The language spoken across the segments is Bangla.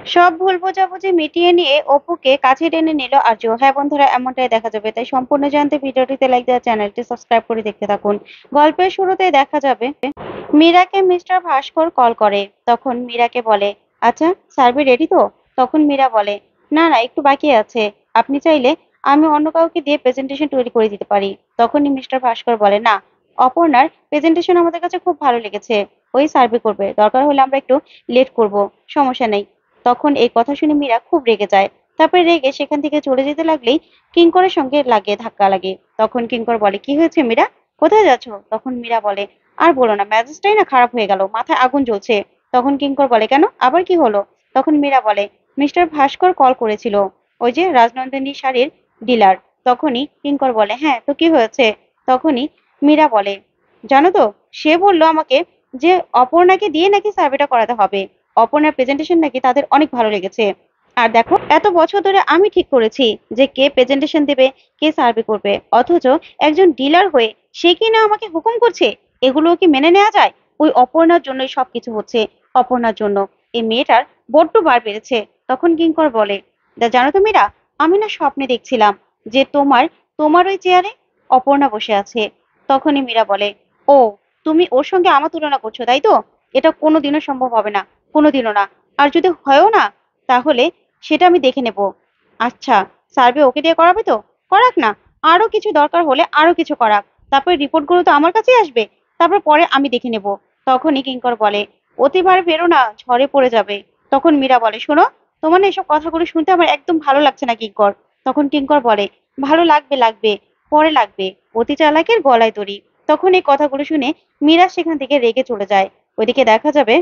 সব ভুল বোঝাবুঝি মিটিয়ে নিয়ে অপুকে কাছে টেনে নিল আর্য। হ্যাঁ বন্ধুরা, এমনটাই দেখা যাবে। তাই সম্পূর্ণ জানতে ভিডিওটিতে লাইক দেওয়া, চ্যানেলটি সাবস্ক্রাইব করে দেখতে থাকুন। গল্পের শুরুতেই দেখা যাবে মীরাকে মিস্টার ভাস্কর কল করে। তখন মীরাকে বলে, আচ্ছা সার্ভে রেডি তো? তখন মীরা বলে, না না, একটু বাকি আছে। আপনি চাইলে আমি অন্য কাউকে দিয়ে প্রেজেন্টেশন তৈরি করে দিতে পারি। তখনই মিস্টার ভাস্কর বলে, না, অপর্ণার প্রেজেন্টেশন আমাদের কাছে খুব ভালো লেগেছে। ওই সার্ভে করবে, দরকার হলে আমরা একটু লেট করব, সমস্যা নেই। তখন এই কথা শুনে মীরা খুব রেগে যায়। তারপরে রেগে সেখান থেকে চলে যেতে লাগলেই কিঙ্করের সঙ্গে ধাক্কা লাগে। তখন কিঙ্কর বলে, কি হয়েছে মীরা, কোথায় যাচ্ছ? তখন মীরা বলে, আর বলো না, মেজাজটাই না খারাপ হয়ে গেল, মাথায় আগুন জ্বলছে। তখন কিঙ্কর বলে, কেন, আবার কি হলো? তখন মীরা বলে, মিস্টার ভাস্কর কল করেছিল, ওই যে রাজনন্দিনী শাড়ির ডিলার। তখনই কিঙ্কর বলে, হ্যাঁ তো কি হয়েছে? তখনই মীরা বলে, জানো তো, সে বললো আমাকে যে অপর্ণাকে দিয়ে নাকি সার্ভেটা করাতে হবে। অপর্ণার প্রেজেন্টেশন নাকি তাদের অনেক ভালো লেগেছে। আর দেখো, এত বছর ধরে আমি ঠিক করেছি যে কে প্রেজেন্টেশন দেবে, কে সার্ভে করবে, অথচ একজন ডিলার হয়ে সে কিনা আমাকে হুকুম করছে। এগুলো কি মেনে নেওয়া যায়? ওই অপর্ণার জন্যই সবকিছু হচ্ছে, অপর্ণার জন্য। এই মেয়েটার বড্ড বার বেড়েছে। তখন কিঙ্কর বলে, জানো তো মীরা, আমি না স্বপ্নে দেখছিলাম যে তোমার তোমার ওই চেয়ারে অপর্ণা বসে আছে। তখনই মীরা বলে, ও, তুমি ওর সঙ্গে আমার তুলনা করছো, তাই তো? এটা কোনোদিনও সম্ভব হবে না, কোনোদিনও না। আর যদি হয়ও না, তাহলে সেটা আমি দেখে নেব। আচ্ছা, সার্ভে ওকে দিয়ে করাবে তো? করাক না, আরো কিছু দরকার হলে আরো কিছু করাক। তারপরে রিপোর্টগুলো তো আমার কাছেই আসবে, তারপর পরে আমি দেখে নেব। তখনই কিঙ্কর বলে, অতিবার বেরো না, ঝড়ে পড়ে যাবে। তখন মীরা বলে, শোনো, তোমার না এসব কথাগুলো শুনতে আমার একদম ভালো লাগছে না কিঙ্কর। তখন কিঙ্কর বলে, ভালো লাগবে লাগবে, পরে লাগবে, অতি চালাকের গলায় দড়ি। তখন এই কথাগুলো শুনে মীরা সেখান থেকে রেগে চলে যায়। ওইদিকে দেখা যাবে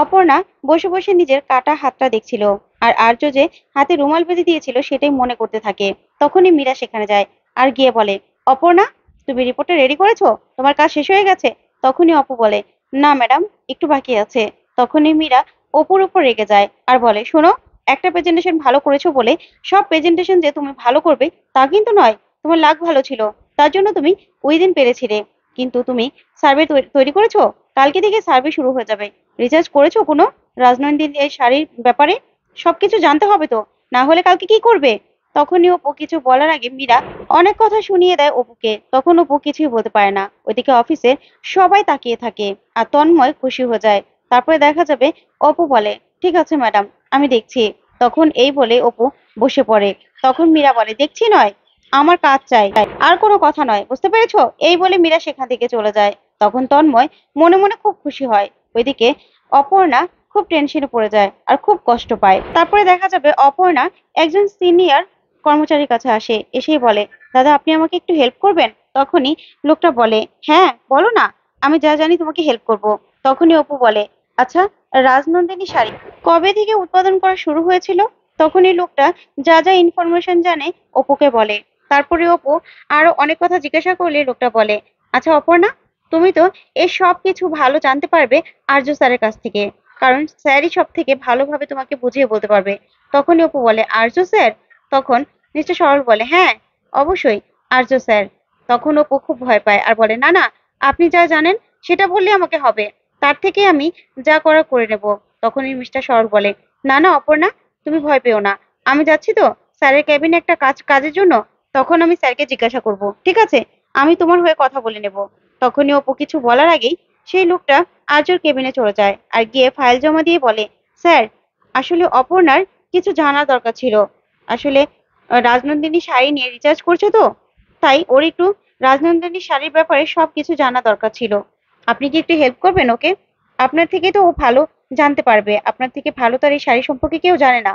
অপর্ণা বসে বসে নিজের কাটা হাতটা দেখছিল। আর আর্য যে হাতে রুমাল বেঁধে দিয়েছিল সেটাই মনে করতে থাকে। তখনই মীরা সেখানে যায় আর গিয়ে বলে, অপর্ণা, তুমি রিপোর্টটা রেডি করেছো? তোমার কাজ শেষ হয়ে গেছে? তখনই অপু বলে, না ম্যাডাম, একটু বাকি আছে। তখনই মীরা অপুর উপর রেগে যায় আর বলে, শোনো, একটা প্রেজেন্টেশন ভালো করেছো বলে সব প্রেজেন্টেশন যে তুমি ভালো করবে তা কিন্তু নয়। তোমার লাক ভালো ছিল, তার জন্য তুমি ওই দিন পেরেছিলে। কিন্তু তুমি সার্ভে তৈরি করেছো? কালকে থেকে সার্ভে শুরু হয়ে যাবে। রিসার্চ করেছো কোনো রাজনন্দিনীর এই শাড়ির ব্যাপারে? সবকিছু জানতে হবে তো, না হলে কালকে কি করবে? তখনই অপু কিছু বলার আগে মীরা অনেক কথা শুনিয়ে দেয় অপুকে। তখন অপু কিছুই বলতে পারে না। ওইদিকে অফিসে সবাই তাকিয়ে থাকে আর তন্ময় খুশি হয়ে যায়। তারপরে দেখা যাবে অপু বলে, ঠিক আছে ম্যাডাম, আমি দেখছি। তখন এই বলে অপু বসে পড়ে। তখন মীরা বলে, দেখছি নয়, আমার কাজ চাই, আর কোনো কথা নয়, বুঝতে পেরেছো? এই বলে মীরা সেখান থেকে চলে যায়। তখন তন্ময় মনে মনে খুব খুশি হয়। ওইদিকে অপর্ণা খুব টেনশনে পড়ে যায় আর খুব কষ্ট পায়। তারপরে দেখা যাবে অপর্ণা একজন সিনিয়র কর্মচারীর কাছে আসে, এসেই বলে, দাদা আপনি আমাকে একটু হেল্প করবেন? তখনই লোকটা বলে, হ্যাঁ বলো না, আমি যা জানি তোমাকে হেল্প করব। তখনই অপু বলে, আচ্ছা, রাজনন্দিনী শাড়ি কবে থেকে উৎপাদন করা শুরু হয়েছিল? তখনই লোকটা যা যা ইনফরমেশন জানে অপুকে বলে। তারপরে অপু আরো অনেক কথা জিজ্ঞাসা করলে লোকটা বলে, আচ্ছা অপর্ণা, তুমি তো এই সব কিছু ভালো জানতে পারবে আর্য স্যারের কাছ থেকে, কারণ স্যারই সব থেকে ভালোভাবে তোমাকে বুঝিয়ে বলতে পারবে। তখনই অপু বলে, আর্য স্যার? তখন মিস্টার সরল বলে, হ্যাঁ অবশ্যই, আর্য স্যার। তখন অপু খুব ভয় পায় আর বলে, না না, আপনি যা জানেন সেটা বললে আমাকে হবে, তার থেকে আমি যা করার করে নেব। তখনই মিস্টার সরল বলে, না না অপর্ণা, তুমি ভয় পেও না, আমি যাচ্ছি তো স্যারের কেবিনে একটা কাজের জন্য। তখন আমি স্যারকে জিজ্ঞাসা করব, ঠিক আছে? আমি তোমার হয়ে কথা বলে নেব। তখনই অপু কিছু বলার আগেই সেই লোকটা আর্যর কেবিনে চলে যায় আর গিয়ে ফাইল জমা দিয়ে বলে, স্যার, আসলে অপর্ণার কিছু জানার দরকার ছিল। আসলে রাজনন্দিনী শাড়ি নিয়ে রিসার্চ করছে তো, তাই ওর একটু রাজনন্দিনী শাড়ির ব্যাপারে সবকিছু জানা দরকার ছিল। আপনি কি একটু হেল্প করবেন ওকে? আপনার থেকে তো ও ভালো জানতে পারবে, আপনার থেকে ভালো তার এই শাড়ি সম্পর্কে কেউ জানে না।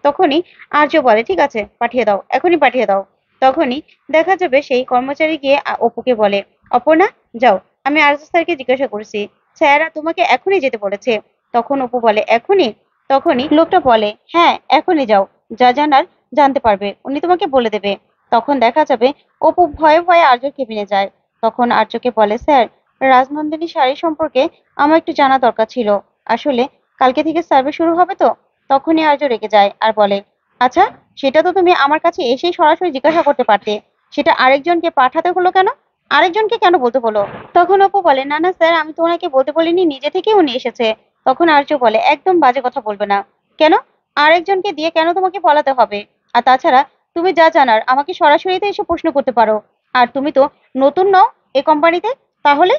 তখনই আর্য বলে, ঠিক আছে, পাঠিয়ে দাও, এখনই পাঠিয়ে দাও। তখনই দেখা যাবে সেই কর্মচারী গিয়ে অপুকে বলে, অপর্ণা, যাও, আমি আর্য স্যারকে জিজ্ঞাসা করেছি, স্যাররা তোমাকে এখনই যেতে বলেছে। তখন অপু বলে, এখনই? তখনই লোকটা বলে, হ্যাঁ এখনই যাও, যা জানার জানতে পারবে, উনি তোমাকে বলে দেবে। তখন দেখা যাবে অপু ভয়ে ভয়ে আর্যর কেবিনে যায়। তখন আর্যকে বলে, স্যার, রাজনন্দিনী শাড়ি সম্পর্কে আমার একটু জানা দরকার ছিল। আসলে কালকে থেকে সার্ভে শুরু হবে তো। তখনই আর্য রেগে যায় আর বলে, আচ্ছা, সেটা তো তুমি আমার কাছে এসেই সরাসরি জিজ্ঞাসা করতে পারতে, সেটা আরেকজনকে পাঠাতে হলো কেন? আরেকজনকে কেন বলতে হলো? তখন অপু বলে, না না স্যার, আমি তো ওনাকে বলতে বলিনি, নিজে থেকেই উনি এসেছে। তখন আর্য বলে, একদম বাজে কথা বলবে না। কেন? আরেকজনকে দিয়ে কেন তোমাকে বলাতে হবে? আর তাছাড়া তুমি যা জানার আমাকে সরাসরি তো এসে প্রশ্ন করতে পারো। আর তুমি তো নতুন নও এই কোম্পানিতে, তাহলে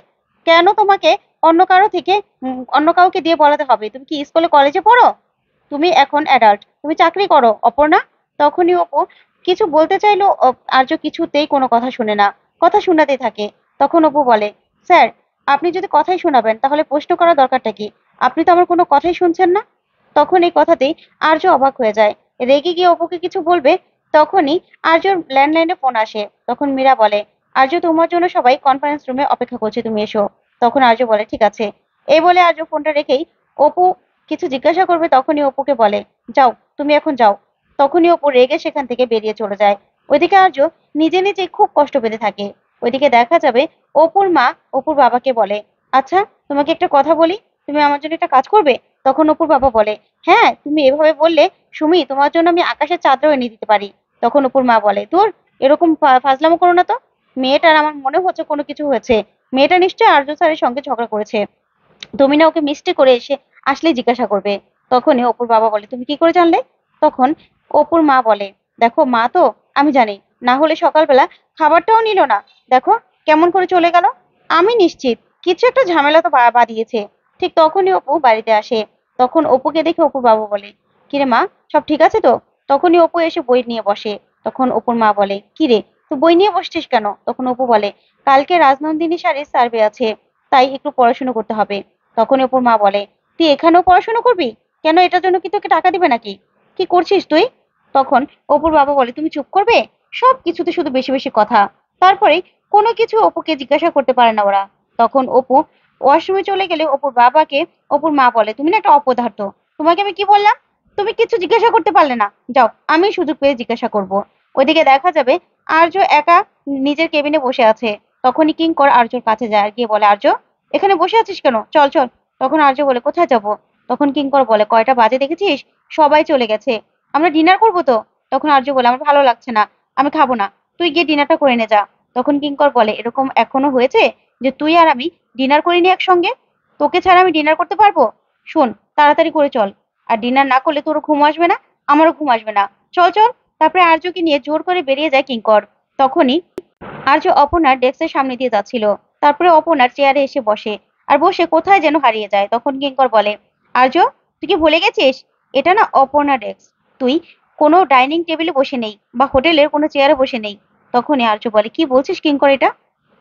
কেন তোমাকে অন্য কারো থেকে অন্য কাউকে দিয়ে বলাতে হবে? তুমি কি স্কুলে কলেজে পড়ো? তুমি এখন অ্যাডাল্ট, তুমি চাকরি করো অপর্ণা। তখনই অপু কিছু বলতে চাইলো, আর্য কিছুতেই কোনো কথা শুনে না, কথা শোনাতে থাকে। তখন অপু বলে, স্যার, আপনি যদি কথাই শোনাবেন তাহলে প্রশ্ন করার দরকারটা কি? আপনি তো আমার কোনো কথাই শুনছেন না। তখন এই কথাতেই আর্য অবাক হয়ে যায়, রেগে গিয়ে অপুকে কিছু বলবে। তখনই আর্যর ল্যান্ডলাইনে ফোন আসে। তখন মীরা বলে, আর্য, তোমার জন্য সবাই কনফারেন্স রুমে অপেক্ষা করছে, তুমি এসো। তখন আর্য বলে, ঠিক আছে। এই বলে আর্য ফোনটা রেখেই অপু কিছু জিজ্ঞাসা করবে, তখনই অপুকে বলে, যাও, তুমি এখন যাও। তখনই অপু রেগে সেখান থেকে বেরিয়ে চলে যায়। ওইদিকে আর্য নিজে নিজে খুব কষ্ট পেতে থাকে। ওইদিকে দেখা যাবে অপুর মা অপুর বাবাকে বলে, আচ্ছা, তোমাকে একটা কথা বলি, তুমি আমার জন্য একটা কাজ করবে? তখন অপুর বাবা বলে, হ্যাঁ, তুমি এভাবে বললে সুমি, তোমার জন্য আমি আকাশের চাঁদও এনে দিতে পারি। তখন অপুর মা বলে, দূর, এরকম ফাজলামো করো না তো। মেয়েটার আমার মনে হচ্ছে কোনো কিছু হয়েছে। মেয়েটা নিশ্চয়ই আর্য স্যারের সঙ্গে ঝগড়া করেছে। তুমি না ওকে মিষ্টি করে এসে আসলেই জিজ্ঞাসা করবে। তখনই অপুর বাবা বলে, তুমি কি করে জানলে? তখন অপুর মা বলে, দেখো মা, তো আমি জানি, না হলে সকালবেলা খাবারটাও নিল না। দেখো কেমন করে চলে গেল। আমি নিশ্চিত কিছু একটা ঝামেলা তো বাঁধিয়েছে। ঠিক তখনই অপু বাড়িতে আসে। তখন অপুকে দেখে অপুর বাবা বলে, কিরে মা, সব ঠিক আছে তো? তখনই অপু এসে বই নিয়ে বসে। তখন অপুর মা বলে, কিরে, তুই বই নিয়ে বসছিস কেন? তখন অপু বলে, কালকে রাজনন্দিনী শাড়ির সার্ভে আছে, তাই একটু পড়াশুনো করতে হবে। তখন অপুর মা বলে, তুই এখানেও পড়াশোনা করবি? কেন, এটার জন্য কি তোকে টাকা দিবে নাকি? কি করছিস তুই? তখন অপুর বাবা বলে, তুমি চুপ করবে? সব কিছুতে শুধু বেশি বেশি কথা। তারপরে কোনো কিছু অপুকে জিজ্ঞাসা করতে পারে না ওরা। তখন অপু ওয়াশরুমে চলে গেলে অপুর বাবাকে অপুর মা বলে, তুমি না একটা অপদার্থ, তোমাকে আমি কি বললাম? তুমি কিছু জিজ্ঞাসা করতে পারলে না, যাও, আমি সুযোগ পেয়ে জিজ্ঞাসা করব। ওইদিকে দেখা যাবে আর্য একা নিজের কেবিনে বসে আছে। তখনই কিঙ্কর আর্যর কাছে যায় আর গিয়ে বলে, আর্য, এখানে বসে আছিস কেন? চল চল। তখন আর্য বলে, কোথায় যাব? তখন কিঙ্কর বলে, কয়টা বাজে দেখেছিস? সবাই চলে গেছে, আমরা ডিনার করবো তো। তখন আর্য বলে, আমার ভালো লাগছে না, আমি খাবো না, তুই গিয়ে ডিনারটা করে নে যা। তখন কিঙ্কর বলে, এরকম এখনো হয়েছে যে তুই আর আমি ডিনার করিনি একসঙ্গে? তোকে ছাড়া আমি ডিনার করতে পারবো? শোন, তাড়াতাড়ি করে চল, আর ডিনার না করলে তোরও ঘুম আসবে না, আমারও ঘুম আসবে না। চল চল। তারপরে আর্যকে নিয়ে জোর করে বেরিয়ে যায় কিঙ্কর। তখনই আর্য অপর্ণার ডেস্কের সামনে দিয়ে যাচ্ছিল। তারপরে অপর্ণার চেয়ারে এসে বসে, আর বসে কোথায় যেন হারিয়ে যায়। তখন কিঙ্কর বলে, আর্য, তুই কি ভুলে গেছিস? এটা না অপর্ণা ডেস্ক। তুই কোনো ডাইনিং টেবিলে বসে নেই বা হোটেলের কোনো চেয়ারে বসে নেই। তখনই আর্য বলে, কি বলছিস কিঙ্কর এটা?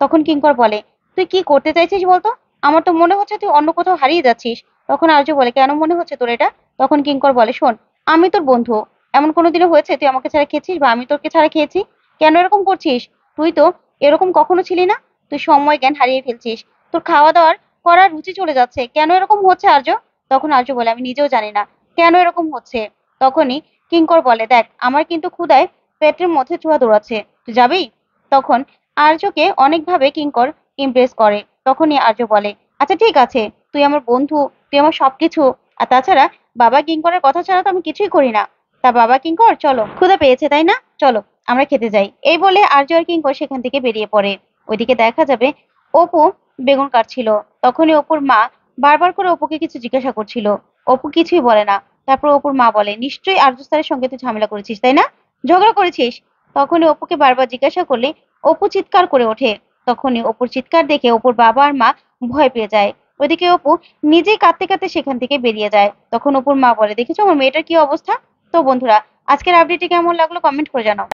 তখন কিঙ্কর বলে, তুই কি করতে চাইছিস বলতো? আমার তো মনে হচ্ছে তুই অন্য কোথাও হারিয়ে যাচ্ছিস। তখন আর্য বলে, কেন মনে হচ্ছে তোর এটা? তখন কিঙ্কর বলে, শোন, আমি তোর বন্ধু। এমন কোনোদিনও হয়েছে তুই আমাকে ছাড়া খেয়েছিস বা আমি তোকে ছাড়া খেয়েছি? কেন এরকম করছিস? তুই তো এরকম কখনো ছিলি না। তুই সময় জ্ঞান হারিয়ে ফেলছিস। তোর খাওয়া দাওয়ার করার রুচি চলে যাচ্ছে। কেন এরকম হচ্ছে আর্য? তখন আর্য বলে, আমি নিজেও জানি না কেন এরকম হচ্ছে। তখনই কিঙ্কর বলে, দেখ, আমার কিন্তু ক্ষুধায় পেটের মধ্যে চুয়া দৌড়াচ্ছে, তুই যাবি? তখন আর্যকে অনেকভাবে কিঙ্কর ইমপ্রেস করে। তখনই আর্য বলে, আচ্ছা ঠিক আছে, তুই আমার বন্ধু, তুই আমার সবকিছু। আর তাছাড়া বাবা কিঙ্করের কথা ছাড়া তো আমি কিছুই করি না। তা বাবা কিঙ্কর, চলো, ক্ষুধা পেয়েছে তাই না? চলো, আমরা খেতে যাই। এই বলে আর্য আর কিঙ্কর সেখান থেকে বেরিয়ে পড়ে। ওইদিকে দেখা যাবে অপু বেগুন কাটছিল। তখনই অপুর মা বারবার করে অপুকে কিছু জিজ্ঞাসা করছিল। অপু কিছুই বলে না। তারপর অপুর মা বলে, নিশ্চয়ই আর্য স্যারের সঙ্গে তুই ঝামেলা করেছিস তাই না? ঝগড়া করেছিস? তখনই অপুকে বারবার জিজ্ঞাসা করলে অপু চিৎকার করে ওঠে। তখনই অপুর চিৎকার দেখে অপুর বাবা আর মা ভয় পেয়ে যায়। ওইদিকে অপু নিজেই কাঁদতে কাঁদতে সেখান থেকে বেরিয়ে যায়। তখন অপুর মা বলে, দেখেছো আমার মেয়েটার কি অবস্থা? তো বন্ধুরা, আজকের আপডেটটি কেমন লাগলো কমেন্ট করে জানাও।